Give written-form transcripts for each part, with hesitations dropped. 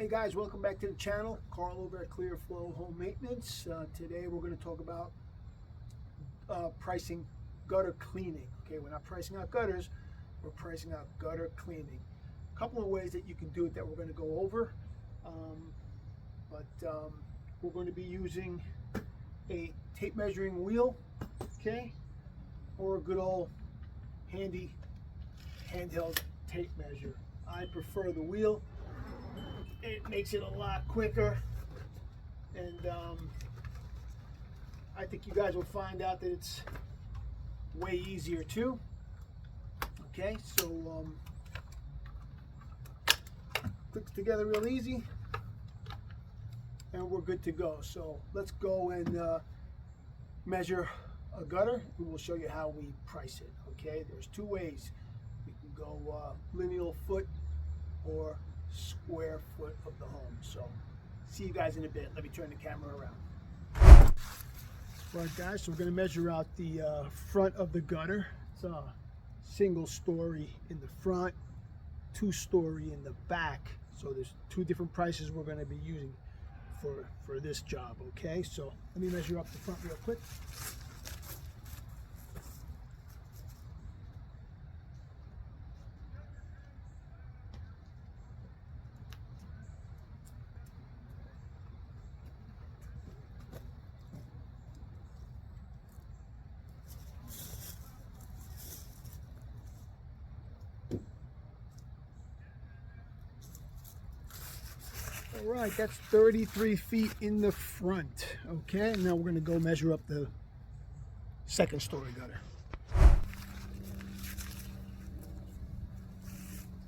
Hey guys, welcome back to the channel. Carl over at Clear Flow Home Maintenance. Today we're going to talk about pricing gutter cleaning. Okay, we're not pricing out gutters, we're pricing out gutter cleaning. A couple of ways that you can do it that we're going to go over. We're going to be using a tape measuring wheel, okay, or a good old handy handheld tape measure. I prefer the wheel. It makes it a lot quicker, and I think you guys will find out that it's way easier too. Okay, so clicks together real easy, and we're good to go. So let's go and measure a gutter, and we'll show you how we price it. Okay, there's two ways. We can go lineal foot or square foot of the home. So see you guys in a bit. Let me turn the camera around. Right guys, so we're going to measure out the front of the gutter. It's a single story in the front, 2-story in the back. So there's two different prices we're going to be using for this job. Okay, so let me measure up the front real quick. All right, that's 33 feet in the front. Okay, now we're going to go measure up the second story gutter.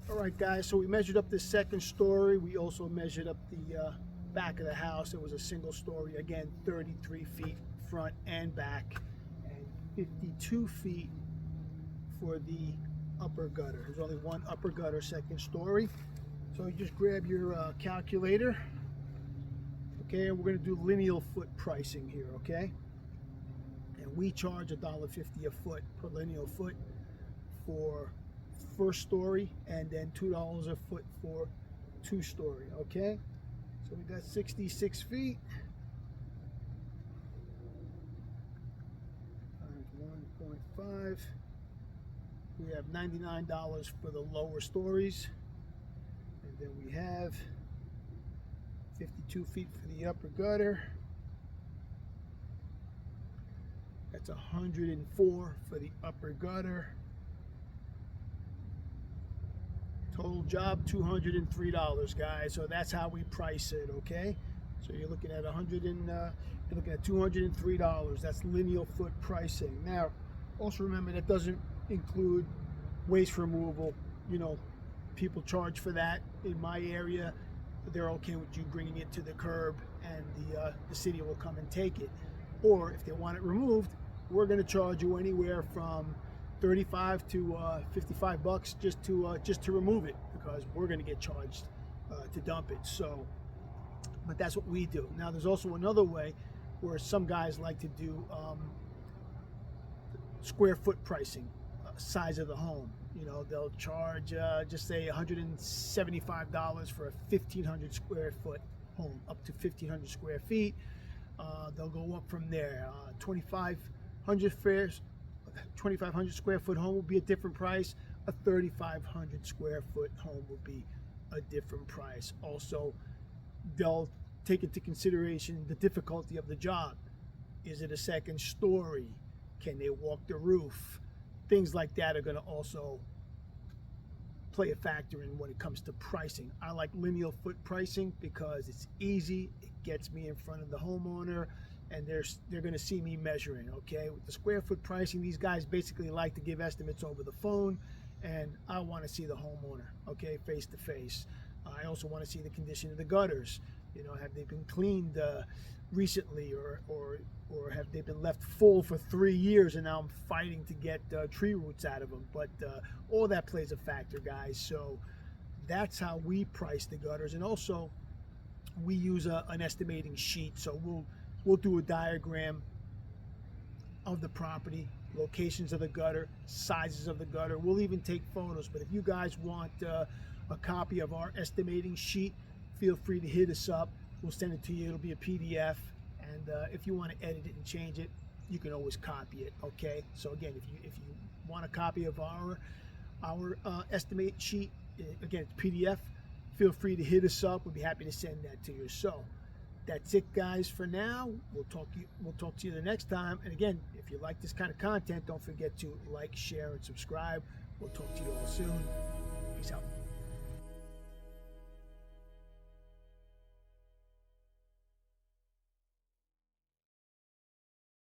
All right, guys, so we measured up the second story. We also measured up the back of the house. It was a single story. Again, 33 feet front and back, and 52 feet for the upper gutter. There's only one upper gutter, second story. So you just grab your calculator, okay, and we're going to do lineal foot pricing here, okay? And we charge $1.50 a foot per lineal foot for first story, and then $2 a foot for 2-story, okay? So we got 66 feet times 1.5. We have $99 for the lower stories. Then we have 52 feet for the upper gutter. That's 104 for the upper gutter. Total job $203, guys. So that's how we price it, okay? So you're looking at $203. That's lineal foot pricing. Now, also remember that doesn't include waste removal. You know, people charge for that. In my area, they're okay with you bringing it to the curb, and the city will come and take it. Or if they want it removed, we're going to charge you anywhere from 35 to 55 bucks just to remove it, because we're going to get charged to dump it. So, but that's what we do. Now, there's also another way where some guys like to do square foot pricing, size of the home. You know, they'll charge just say $175 for a 1,500 square foot home, up to 1,500 square feet. They'll go up from there. 2,500 square foot home will be a different price. A 3,500 square foot home will be a different price. Also, they'll take into consideration the difficulty of the job. Is it a second story? Can they walk the roof? Things like that are going to also play a factor in when it comes to pricing. I like lineal foot pricing because it's easy. It gets me in front of the homeowner, and they're going to see me measuring. Okay, with the square foot pricing, these guys basically like to give estimates over the phone, and I want to see the homeowner, okay, face to face. I also want to see the condition of the gutters. You know, have they been cleaned recently, or have they been left full for 3 years, and now I'm fighting to get tree roots out of them? But all that plays a factor, guys. So that's how we price the gutters. And also, we use an estimating sheet. So we'll do a diagram of the property, locations of the gutter, sizes of the gutter. We'll even take photos. But if you guys want a copy of our estimating sheet, feel free to hit us up. We'll send it to you. It'll be a PDF, and if you want to edit it and change it, you can always copy it. Okay. So again, if you want a copy of our estimate sheet, again, it's PDF. Feel free to hit us up. We'll be happy to send that to you. So that's it, guys, for now. We'll talk to you the next time. And again, if you like this kind of content, don't forget to like, share, and subscribe. We'll talk to you all soon. Peace out.